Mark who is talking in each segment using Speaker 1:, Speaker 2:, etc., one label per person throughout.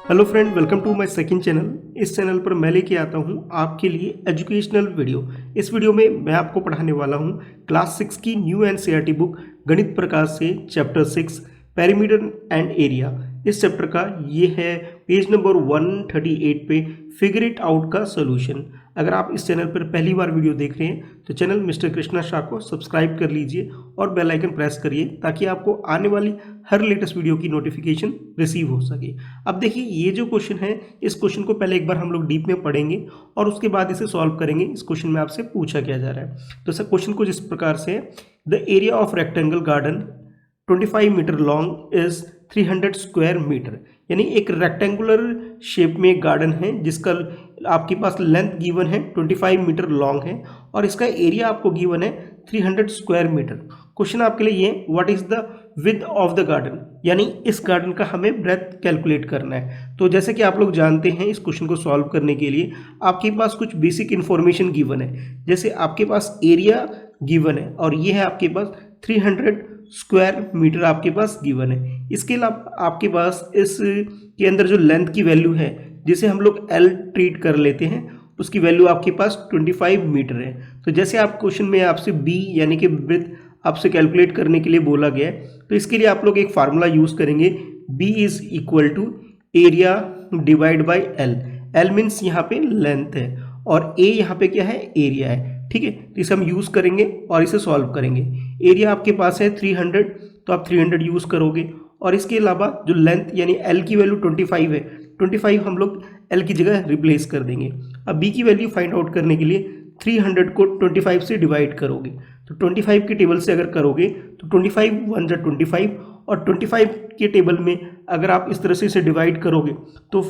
Speaker 1: Hello friend, welcome to my second channel. इस channel पर मैं लेके आता हूँ आपके लिए एजुकेशनल वीडियो। इस वीडियो में मैं आपको पढ़ाने वाला हूँ क्लास 6 की न्यू एनसीईआरटी बुक गणित प्रकाश से चैप्टर 6 पेरीमीटर एंड एरिया। इस चैप्टर का ये है पेज नंबर 138 पे फिगर इट आउट का सोल्यूशन। अगर आप इस चैनल पर पहली बार वीडियो देख रहे हैं तो चैनल मिस्टर कृष्णा शाह को सब्सक्राइब कर लीजिए और बेल आइकन प्रेस करिए ताकि आपको आने वाली हर लेटेस्ट वीडियो की नोटिफिकेशन रिसीव हो सके। अब देखिए, ये जो क्वेश्चन है, इस क्वेश्चन को पहले एक बार हम लोग डीप में पढ़ेंगे और उसके बाद इसे सॉल्व करेंगे। इस क्वेश्चन में आपसे पूछा क्या जा रहा है। तो सर क्वेश्चन कुछ इस प्रकार से है, the area of rectangle garden 25 metre long is 300 square metre. यानी एक रेक्टेंगुलर शेप में एक गार्डन है जिसका आपके पास लेंथ गिवन है 25 मीटर लॉन्ग है और इसका एरिया आपको गिवन है 300 स्क्वायर मीटर। क्वेश्चन आपके लिए ये, what is the width of the garden, यानी इस गार्डन का हमें ब्रेथ कैलकुलेट करना है। तो जैसे कि आप लोग जानते हैं, इस क्वेश्चन को सॉल्व करने के लिए आपके पास कुछ बेसिक इन्फॉर्मेशन गिवन है। जैसे आपके पास एरिया गिवन है और ये है आपके पास 300 स्क्वायर मीटर आपके पास गिवन है। इसके अलावा आपके पास इस के अंदर जो लेंथ की वैल्यू है जिसे हम लोग L ट्रीट कर लेते हैं, उसकी वैल्यू आपके पास 25 मीटर है। तो जैसे आप क्वेश्चन में आपसे B यानी कि ब्रेथ आपसे कैलकुलेट करने के लिए बोला गया है, तो इसके लिए आप लोग एक फार्मूला यूज़ करेंगे, B is equal to area divide by L। L means यहाँ पे लेंथ है और A यहाँ पे क्या है, एरिया है। ठीक है, तो इसे हम यूज़ करेंगे और इसे सॉल्व करेंगे। एरिया आपके पास है 300, तो आप 300 यूज़ करोगे और इसके अलावा जो लेंथ यानी L की वैल्यू 25 है, 25 हम लोग L की जगह रिप्लेस कर देंगे। अब B की वैल्यू फाइंड आउट करने के लिए 300 को 25 से डिवाइड करोगे, तो 25 के टेबल से अगर करोगे तो 25 1 जा 25 और 25 के टेबल में अगर आप इस तरह से इसे डिवाइड करोगे तो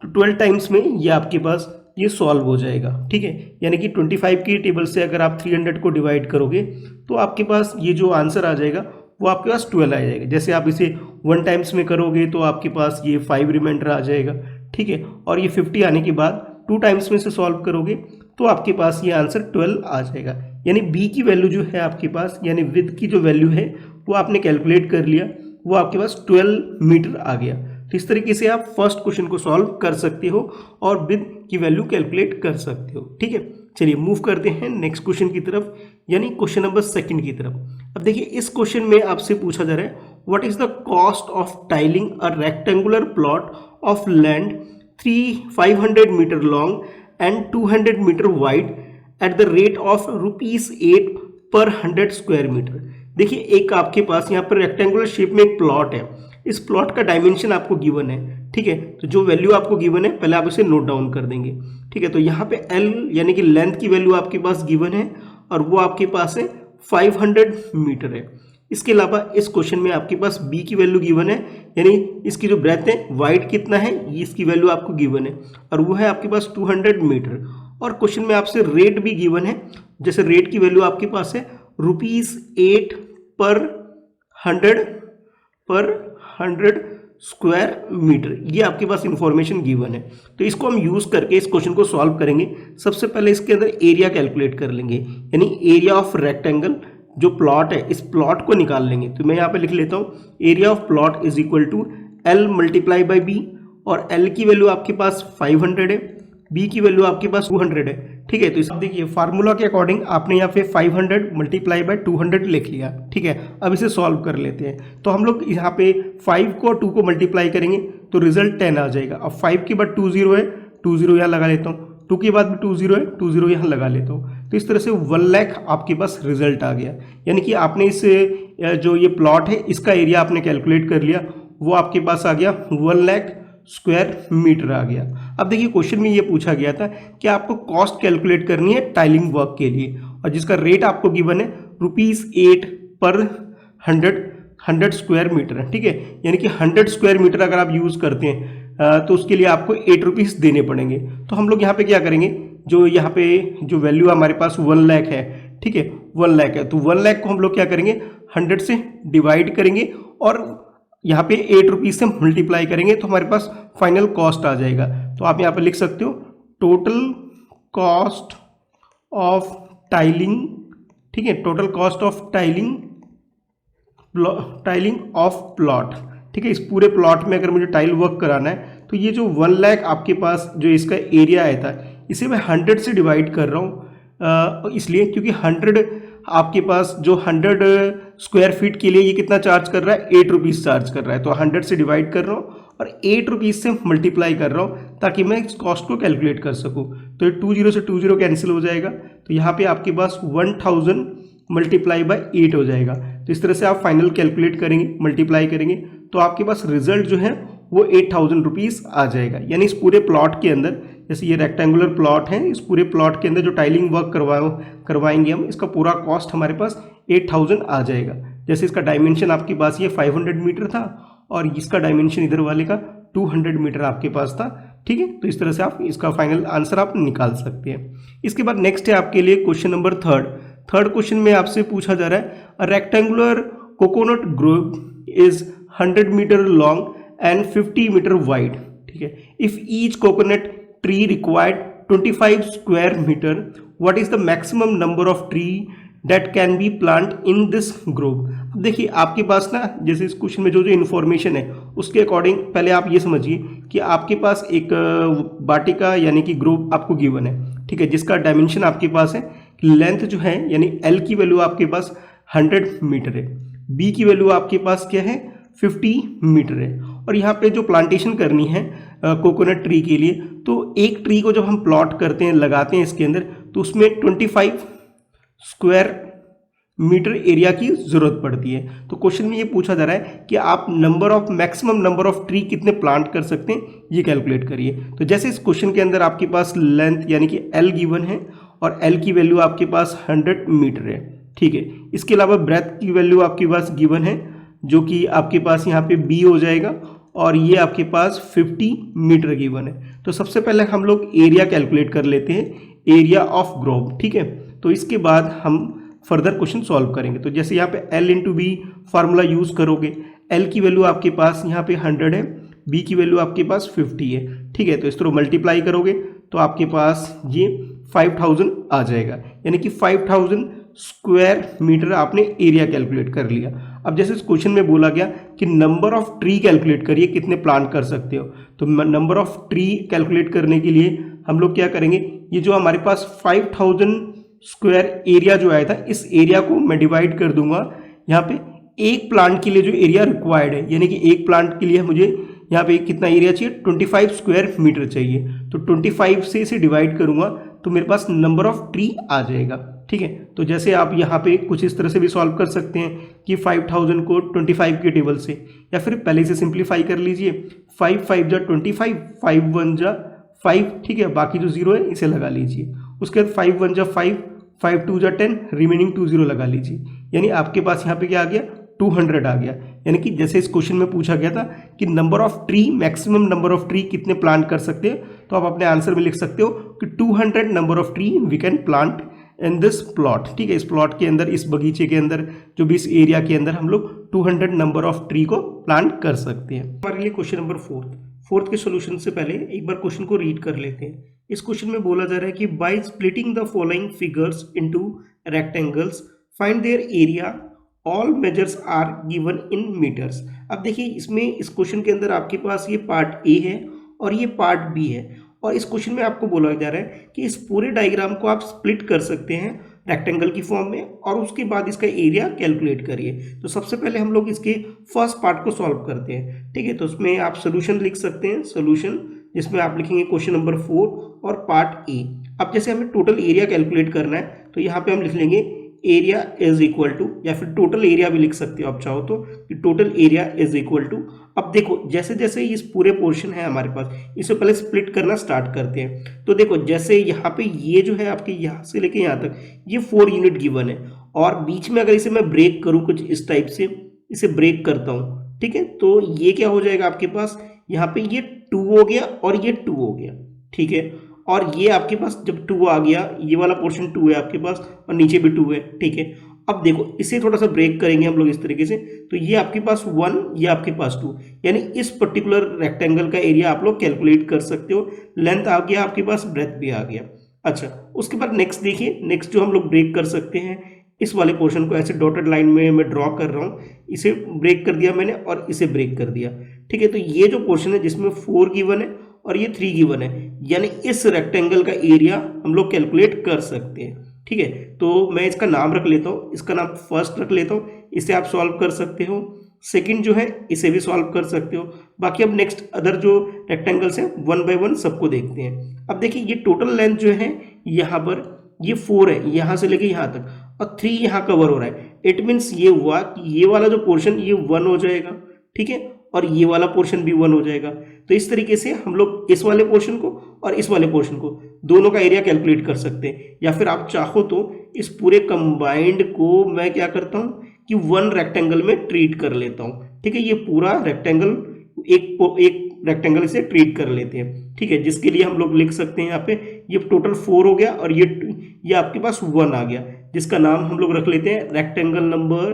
Speaker 1: 12 टाइम्स में ये आपके पास ये सॉल्व हो जाएगा। ठीक है, यानी कि 25 की टेबल से अगर आप 300 को डिवाइड करोगे तो आपके पास ये जो आंसर आ जाएगा वो आपके पास 12 आ जाएगा। जैसे आप इसे 1 टाइम्स में करोगे तो आपके पास ये 5 रिमाइंडर आ जाएगा। ठीक है, और ये 50 आने के बाद 2 टाइम्स में से सॉल्व करोगे तो आपके पास ये आंसर 12 आ जाएगा। यानी B की वैल्यू जो है आपके पास, यानी विड्थ की जो वैल्यू है वो आपने कैलकुलेट कर लिया, वो आपके पास 12 मीटर आ गया। तो इस तरीके से आप फर्स्ट क्वेश्चन को सॉल्व कर सकते हो और विड्थ की वैल्यू कैलकुलेट कर सकते हो। ठीक है, चलिए मूव करते हैं नेक्स्ट क्वेश्चन की तरफ, यानी क्वेश्चन नंबर 2 की तरफ। अब देखिए, इस क्वेश्चन में आपसे पूछा जा रहा है, what is the cost of tiling a rectangular plot of land 500 metre long and 200 metre wide at the rate of ₹8 per 100 square metre. देखिए, एक आपके पास यहाँ पर रेक्टेंगुलर शेप में एक प्लॉट है, इस प्लॉट का डायमेंशन आपको गिवन है। ठीक है, तो जो वैल्यू आपको गिवन है पहले आप इसे नोट डाउन कर देंगे। ठीक है, तो यहाँ पे L यानी कि लेंथ की वैल्यू आपके पास गिवन है और वो आपके पास है 500 मीटर है। इसके अलावा इस क्वेश्चन में आपके पास B की वैल्यू गिवन है, यानी इसकी जो ब्रेथ है वाइड कितना है, ये इसकी वैल्यू आपको गिवन है और वो है आपके पास 200 मीटर। और क्वेश्चन में आपसे रेट भी गिवन है, जैसे रेट की वैल्यू आपके पास है ₹8 पर 100 स्क्वायर मीटर, ये आपके पास इंफॉर्मेशन गिवन है। तो इसको हम यूज करके इस क्वेश्चन को सॉल्व करेंगे। सबसे पहले इसके अंदर एरिया कैलकुलेट कर लेंगे, यानी एरिया ऑफ रेक्टेंगल जो प्लॉट है, इस प्लॉट को निकाल लेंगे। तो मैं यहाँ पे लिख लेता हूँ, area of plot is equal to L multiply by B, और L की वैल्यू आपके पास 500 है, B की वैल्यू आपके पास 200 है। ठीक है, तो इस देखिए फार्मूला के अकॉर्डिंग आपने यहाँ पे 500 मल्टीप्लाई बाय 200 लिख लिया। ठीक है, अब इसे सॉल्व कर लेते हैं। तो हम लोग यहाँ पे 5 को 2 को मल्टीप्लाई करेंगे तो रिजल्ट 10 आ जाएगा। अब 5 के बाद 20 है, 20 यहाँ लगा लेता हूँ, 2 के बाद भी 20 है, 20 यहाँ लगा लेता हूँ। तो इस तरह से 1 लाख आपके पास रिजल्ट आ गया। यानी कि आपने इस जो ये प्लॉट है इसका एरिया आपने कैलकुलेट कर लिया, वो आपके पास आ गया 1 लाख स्क्वायर मीटर आ गया। अब देखिए, क्वेश्चन में ये पूछा गया था कि आपको कॉस्ट कैलकुलेट करनी है टाइलिंग वर्क के लिए और जिसका रेट आपको गिवन है ₹8 पर 100 स्क्वायर मीटर। ठीक है, यानी कि 100 स्क्वायर मीटर अगर आप यूज़ करते हैं तो उसके लिए आपको ₹8 देने पड़ेंगे। तो हम लोग यहाँ पे क्या करेंगे, जो यहाँ पे जो वैल्यू हमारे पास 1 लाख है, ठीक है 1 लाख है, तो 1 लाख को हम लोग क्या करेंगे 100 से डिवाइड करेंगे और यहाँ पे ₹8 से मल्टीप्लाई करेंगे तो हमारे पास फाइनल कॉस्ट आ जाएगा। तो आप यहाँ पे लिख सकते हो टोटल कॉस्ट ऑफ टाइलिंग। ठीक है, total cost of tiling of plot. ठीक है, इस पूरे प्लॉट में अगर मुझे टाइल वर्क कराना है तो ये जो 1 लाख आपके पास जो इसका एरिया आया था, इसे मैं 100 से डिवाइड कर रहा हूँ, इसलिए क्योंकि 100 आपके पास जो 100 स्क्वायर फीट के लिए ये कितना चार्ज कर रहा है, 8 रुपीज़ चार्ज कर रहा है। तो 100 से डिवाइड कर रहा हूँ और 8 रुपीज़ से मल्टीप्लाई कर रहा हूँ ताकि मैं इस कॉस्ट को कैलकुलेट कर सकूँ। तो 20 से 20 कैंसिल हो जाएगा, तो यहाँ पे आपके पास 1000 मल्टीप्लाई बाय 8 हो जाएगा। तो इस तरह से आप फाइनल कैलकुलेट करेंगे, मल्टीप्लाई करेंगे, तो आपके पास रिजल्ट जो है वो 8000 रुपीज़ आ जाएगा। यानी इस पूरे प्लॉट के अंदर, जैसे ये रेक्टेंगुलर प्लॉट है, इस पूरे प्लॉट के अंदर जो टाइलिंग वर्क करवाएंगे हम, इसका पूरा कॉस्ट हमारे पास 8000 आ जाएगा। जैसे इसका डायमेंशन आपके पास ये 500 मीटर था और इसका डायमेंशन इधर वाले का 200 मीटर आपके पास था। ठीक है, तो इस तरह से आप इसका फाइनल आंसर आप निकाल सकते हैं। इसके बाद नेक्स्ट है आपके लिए क्वेश्चन नंबर थर्ड क्वेश्चन में आपसे पूछा जा रहा है, a rectangular coconut grove is 100 metre long and 50 metre wide. ठीक है, if each coconut tree required 25 square metre, what is the maximum number of tree that can be plant in this grove. अब देखिए आपके पास ना, जैसे इस question में जो इन्फॉर्मेशन है उसके अकॉर्डिंग पहले आप ये समझिए कि आपके पास एक वाटिका यानी कि ग्रोव आपको गिवन है। ठीक है, जिसका डायमेंशन आपके पास है, लेंथ जो है यानी एल की वैल्यू आपके पास 100 मीटर है, बी की वैल्यू आपके पास क्या है 50 मीटर है, और यहाँ पे जो प्लांटेशन करनी है कोकोनट ट्री के लिए, तो एक ट्री को जब हम प्लॉट करते हैं, लगाते हैं इसके अंदर, तो उसमें 25 स्क्वायर मीटर एरिया की जरूरत पड़ती है। तो क्वेश्चन में ये पूछा जा रहा है कि आप मैक्सिमम नंबर ऑफ ट्री कितने प्लांट कर सकते हैं, ये कैलकुलेट करिए। तो जैसे इस क्वेश्चन के अंदर आपके पास लेंथ यानी कि एल गिवन है और एल की वैल्यू आपके पास 100 मीटर है। ठीक है, इसके अलावा ब्रेथ की वैल्यू आपके पास गिवन है जो कि आपके पास यहाँ पे बी हो जाएगा, और ये आपके पास 50 मीटर गिवन है। तो सबसे पहले हम लोग एरिया कैलकुलेट कर लेते हैं, एरिया ऑफ ग्रोव। ठीक है, तो इसके बाद हम फर्दर क्वेश्चन सॉल्व करेंगे। तो जैसे यहाँ पे L into B formula use करोगे, L की वैल्यू आपके पास यहाँ पे 100 है, B की वैल्यू आपके पास 50 है। ठीक है, तो इस तरह मल्टीप्लाई करोगे तो आपके पास ये 5000 आ जाएगा, यानी कि 5000 स्क्वायर मीटर आपने एरिया कैलकुलेट कर लिया। अब जैसे इस क्वेश्चन में बोला गया कि नंबर ऑफ ट्री कैलकुलेट करिए, कितने प्लांट कर सकते हो। तो नंबर ऑफ ट्री कैलकुलेट करने के लिए हम लोग क्या करेंगे, ये जो हमारे पास 5000 स्क्वायर एरिया जो आया था, इस एरिया को मैं डिवाइड कर दूंगा यहाँ पे एक प्लांट के लिए जो एरिया रिक्वायर्ड है, यानी कि एक प्लांट के लिए मुझे यहाँ पे कितना एरिया चाहिए, 25 स्क्वायर मीटर चाहिए। तो 25 से इसे डिवाइड करूंगा तो मेरे पास नंबर ऑफ ट्री आ जाएगा। ठीक है, तो जैसे आप यहाँ पे कुछ इस तरह से भी सॉल्व कर सकते हैं कि 5000 को 25 के टेबल से, या फिर पहले से सिंप्लीफाई कर लीजिए, 5 5 जा 25, 5 1 जा 5। ठीक है, बाकी जो जीरो है इसे लगा लीजिए, उसके बाद 5 1 जा 5, 5 2 जा 10, रिमेनिंग 2 0 लगा लीजिए, यानी आपके पास यहाँ पे क्या आ गया 200 आ गया। यानी कि जैसे इस क्वेश्चन में पूछा गया था कि number of tree, maximum number of tree कितने प्लांट कर सकते हैं, तो आप अपने आंसर में लिख सकते हो कि 200 number of tree we can plant in this plot. ठीक है, इस प्लॉट के अंदर, इस बगीचे के अंदर, जो भी इस एरिया के अंदर हम लोग 200 नंबर ऑफ ट्री को प्लांट कर सकते हैं। हमारे लिए क्वेश्चन नंबर फोर्थ के सोल्यूशन से पहले एक बार क्वेश्चन को रीड कर लेते हैं। इस क्वेश्चन में बोला जा रहा है कि by splitting the following figures into rectangles find their area, all measures are given in metres. अब देखिए इसमें, इस क्वेश्चन के अंदर आपके पास ये पार्ट ए है और ये पार्ट बी है, और इस क्वेश्चन में आपको बोला जा रहा है कि इस पूरे डायग्राम को आप स्प्लिट कर सकते हैं रेक्टेंगल की फॉर्म में, और उसके बाद इसका एरिया कैलकुलेट करिए। तो सबसे पहले हम लोग इसके फर्स्ट पार्ट को सॉल्व करते हैं। ठीक है, तो उसमें आप सोल्यूशन लिख सकते हैं, सोल्यूशन जिसमें आप लिखेंगे क्वेश्चन नंबर 4 और पार्ट ए। अब जैसे हमें टोटल एरिया कैलकुलेट करना है, तो यहाँ पे हम लिख लेंगे एरिया इज इक्वल टू, या फिर टोटल एरिया भी लिख सकते हो आप चाहो तो, कि total area is equal to. अब देखो जैसे जैसे इस पूरे पोर्शन है हमारे पास, इसे पहले स्प्लिट करना स्टार्ट करते हैं। तो देखो जैसे यहाँ पे ये जो है आपके यहाँ से लेके यहाँ तक ये 4 यूनिट गिवन है, और बीच में अगर इसे मैं ब्रेक करूँ कुछ इस टाइप से, इसे ब्रेक करता हूँ, ठीक है, तो ये क्या हो जाएगा आपके पास, यहाँ पे ये 2 हो गया और ये 2 हो गया। ठीक है, और ये आपके पास जब 2 आ गया, ये वाला पोर्शन 2 है आपके पास और नीचे भी 2 है। ठीक है, अब देखो इसे थोड़ा सा ब्रेक करेंगे हम लोग इस तरीके से, तो ये आपके पास 1, ये आपके पास 2, यानी इस पर्टिकुलर रेक्टेंगल का एरिया आप लोग कैलकुलेट कर सकते हो। लेंथ आ गया आपके पास, ब्रेथ भी आ गया। अच्छा, उसके बाद नेक्स्ट देखिए, नेक्स्ट जो हम लोग ब्रेक कर सकते हैं, इस वाले पोर्शन को ऐसे डॉटेड लाइन में मैं ड्रॉ कर रहा हूँ, इसे ब्रेक कर दिया मैंने और इसे ब्रेक कर दिया। ठीक है। तो ये जो पोर्शन है जिसमें 4 गिवन है और ये 3 गिवन है, यानी इस रेक्टेंगल का एरिया हम लोग कैलकुलेट कर सकते हैं। ठीक है, तो मैं इसका नाम रख लेता हूँ, इसका नाम फर्स्ट रख लेता हूँ, इसे आप सॉल्व कर सकते हो। सेकंड जो है इसे भी सॉल्व कर सकते हो। बाकी अब नेक्स्ट अदर जो रेक्टेंगल्स हैं 1 बाय 1 सबको देखते हैं। अब देखिए ये टोटल लेंथ जो है यहाँ पर ये 4 है, यहाँ से लेके यहाँ तक, और 3 यहाँ कवर हो रहा है। इट मीन्स ये हुआ कि ये वाला जो पोर्शन ये 1 हो जाएगा, ठीक है, और ये वाला पोर्शन भी 1 हो जाएगा। तो इस तरीके से हम लोग इस वाले पोर्शन को और इस वाले पोर्शन को दोनों का एरिया कैलकुलेट कर सकते हैं। या फिर आप चाहो तो इस पूरे कंबाइंड को मैं क्या करता हूँ कि 1 रेक्टेंगल में ट्रीट कर लेता हूँ। ठीक है, ये पूरा रेक्टेंगल एक रेक्टेंगल से ट्रीट कर लेते हैं। ठीक है, जिसके लिए हम लोग लिख सकते हैं यहाँ पे ये टोटल 4 हो गया और ये आपके पास 1 आ गया, जिसका नाम हम लोग रख लेते हैं रेक्टेंगल नंबर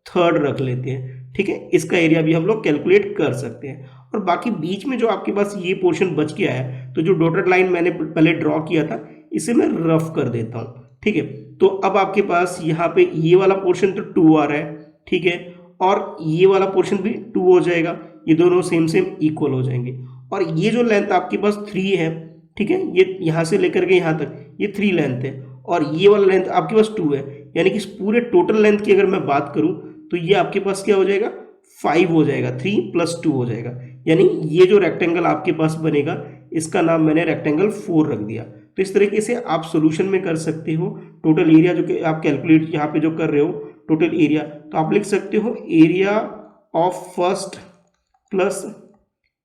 Speaker 1: 3 रख लेते हैं। ठीक है, इसका एरिया भी हम लोग कैलकुलेट कर सकते हैं। और बाकी बीच में जो आपके पास ये पोर्शन बच गया है, तो जो डॉटेड लाइन मैंने पहले ड्रॉ किया था इसे मैं रफ कर देता हूँ। ठीक है, तो अब आपके पास यहाँ पे ये वाला पोर्शन तो 2 आ रहा है, ठीक है, और ये वाला पोर्शन भी 2 हो जाएगा, ये दोनों सेम सेम इक्वल हो जाएंगे। और ये जो लेंथ आपके पास 3 है, ठीक है, ये यहाँ से लेकर के यहाँ तक ये 3 लेंथ है, और ये वाला लेंथ आपके पास 2 है, यानी कि इस पूरे टोटल लेंथ की अगर मैं बात करूँ तो ये आपके पास क्या हो जाएगा 5 हो जाएगा, 3 + 2 हो जाएगा। यानी ये जो रेक्टेंगल आपके पास बनेगा इसका नाम मैंने रेक्टेंगल 4 रख दिया। तो इस तरीके से आप सोल्यूशन में कर सकते हो टोटल एरिया जो कि आप कैलकुलेट यहाँ पे जो कर रहे हो टोटल एरिया, तो आप लिख सकते हो area of first plus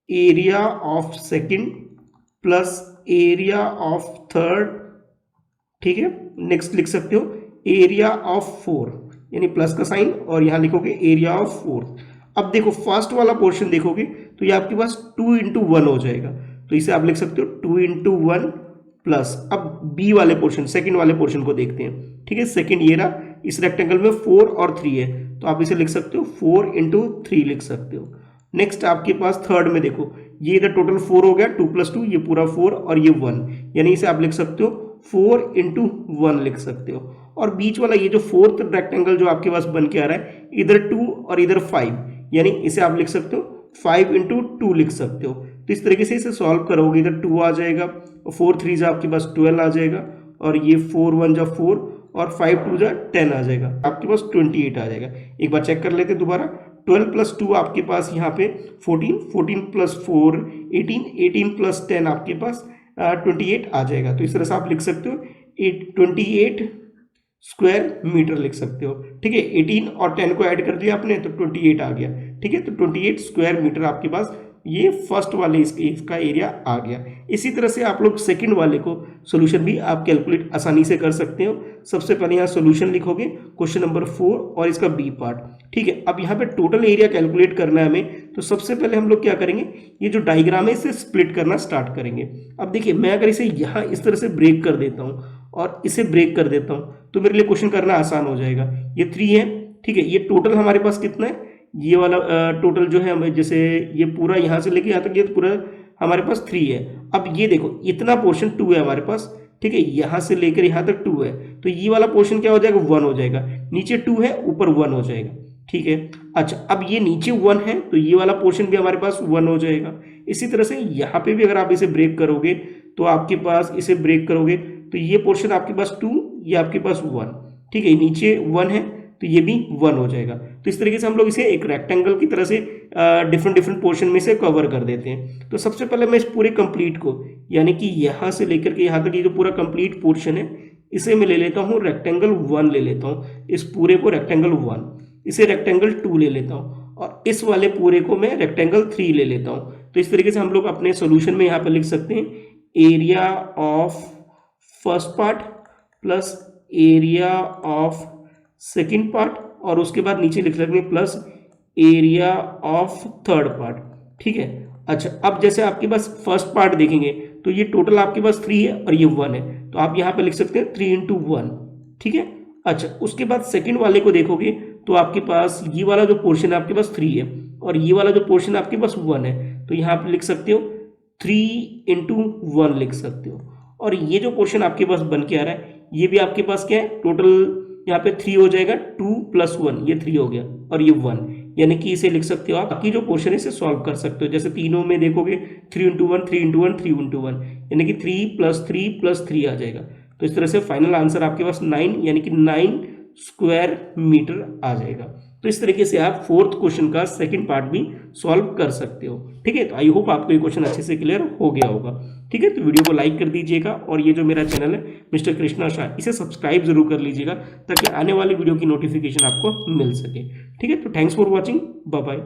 Speaker 1: area of second plus area of third. ठीक है, नेक्स्ट लिख सकते हो एरिया ऑफ 4, यानी प्लस का साइन, और यहाँ लिखोगे एरिया ऑफ 4। अब देखो फर्स्ट वाला पोर्शन देखोगे तो ये आपके पास 2 × 1 हो जाएगा, तो इसे आप लिख सकते हो 2 × 1 प्लस। अब बी वाले पोर्शन सेकंड वाले पोर्शन को देखते हैं। ठीक है, सेकंड ये रहा, इस रेक्टेंगल में 4 और 3 है, तो आप इसे लिख सकते हो 4 × 3 लिख सकते हो। नेक्स्ट आपके पास थर्ड में देखो, ये इधर टोटल 4 हो गया, 2 + 2 ये पूरा 4 और ये 1, यानी इसे आप लिख सकते हो 4 × 1 लिख सकते हो। और बीच वाला ये जो फोर्थ रेक्टेंगल जो आपके पास बन के आ रहा है, इधर 2 और इधर 5, यानी इसे आप लिख सकते हो 5 × 2 लिख सकते हो। तो इस तरीके से इसे सॉल्व करोगे, इधर 2 आ जाएगा और 4 3 जा आपके पास 12 आ जाएगा, और ये 4 1 जा 4 और 5 2 जा 10 आ जाएगा, आपके पास 28 आ जाएगा। एक बार चेक कर लेते हैं दोबारा, 12 + 2 आपके पास यहाँ पे 14, 14 + 4 18, 18 + 10 आपके पास 28 आ जाएगा। तो इस तरह से आप लिख सकते हो 28 स्क्वायर मीटर लिख सकते हो। ठीक है, 18 और 10 को ऐड कर दिया आपने तो 28 आ गया। ठीक है, तो 28 स्क्वायर मीटर आपके पास ये फर्स्ट वाले इसका एरिया आ गया। इसी तरह से आप लोग सेकंड वाले को सोल्यूशन भी आप कैलकुलेट आसानी से कर सकते हो। सबसे पहले यहाँ सोल्यूशन लिखोगे क्वेश्चन नंबर 4 और इसका बी पार्ट। ठीक है, अब यहाँ पे टोटल एरिया कैलकुलेट करना है हमें, तो सबसे पहले हम लोग क्या करेंगे, ये जो डायग्राम है इसे स्प्लिट करना स्टार्ट करेंगे। अब देखिए मैं अगर इसे यहाँ इस तरह से ब्रेक कर देता हूँ और इसे ब्रेक कर देता हूँ तो मेरे लिए क्वेश्चन करना आसान हो जाएगा। ये 3 है, ठीक है, ये टोटल हमारे पास कितना है, ये वाला टोटल जो है हमें, जैसे ये पूरा यहाँ से लेके यहाँ तक ये पूरा हमारे पास 3 है। अब ये देखो इतना पोर्शन 2 है हमारे पास, ठीक है, यहाँ से लेकर यहाँ तक 2 है, तो ये वाला पोर्शन क्या हो जाएगा 1 हो जाएगा, नीचे 2 है ऊपर 1 हो जाएगा। ठीक है, अच्छा अब ये नीचे 1 है तो ये वाला पोर्शन भी हमारे पास 1 हो जाएगा। इसी तरह से यहाँ पे भी अगर आप इसे ब्रेक करोगे तो आपके पास इसे ब्रेक करोगे तो ये पोर्शन आपके पास 2, ये आपके पास 1, ठीक है, नीचे 1 है तो ये भी 1 हो जाएगा। तो इस तरीके से हम लोग इसे एक रेक्टेंगल की तरह से डिफरेंट पोर्शन में से कवर कर देते हैं। तो सबसे पहले मैं इस पूरे कंप्लीट को, यानी कि यहाँ से लेकर के यहाँ तक ये जो पूरा कंप्लीट पोर्शन है इसे मैं ले लेता हूँ रेक्टेंगल 1 ले लेता हूँ, इस पूरे को रेक्टेंगल 1, इसे रेक्टेंगल 2 ले लेता हूँ और इस वाले पूरे को मैं रेक्टेंगल 3 ले लेता हूँ। तो इस तरीके से हम लोग अपने सोल्यूशन में यहाँ पर लिख सकते हैं area of first part plus area of second part, और उसके बाद नीचे लिख लेंगे plus area of third part. ठीक है, अच्छा अब जैसे आपके पास फर्स्ट पार्ट देखेंगे तो ये टोटल आपके पास 3 है और ये 1 है, तो आप यहाँ पे लिख सकते हैं 3 × 1। ठीक है, अच्छा उसके बाद सेकंड वाले को देखोगे तो आपके पास ये वाला जो पोर्शन है आपके पास 3 है और ये वाला जो पोर्शन आपके पास 1 है, तो यहाँ पे लिख सकते हो 3 × 1 लिख सकते हो। और ये जो पोर्शन आपके पास बन के आ रहा है ये भी आपके पास क्या है, टोटल यहाँ पे 3 हो जाएगा, 2 + 1 ये 3 हो गया और ये 1, यानी कि इसे लिख सकते हो आप, बाकी जो पोर्शन है इसे सॉल्व कर सकते हो। जैसे तीनों में देखोगे 3 इंटू 1 3 इंटू 1 3 इंटू 1 यानी कि 3 + 3 + 3 आ जाएगा। तो इस तरह से फाइनल आंसर आपके पास 9 यानी कि 9 स्क्वायर मीटर आ जाएगा। तो इस तरीके से आप फोर्थ क्वेश्चन का सेकंड पार्ट भी सॉल्व कर सकते हो। ठीक है, तो आई होप आपको ये क्वेश्चन अच्छे से क्लियर हो गया होगा। ठीक है, तो वीडियो को लाइक कर दीजिएगा और ये जो मेरा चैनल है मिस्टर कृष्णा शाह, इसे सब्सक्राइब जरूर कर लीजिएगा ताकि आने वाली वीडियो की नोटिफिकेशन आपको मिल सके। ठीक है, तो thanks for watching, bye bye.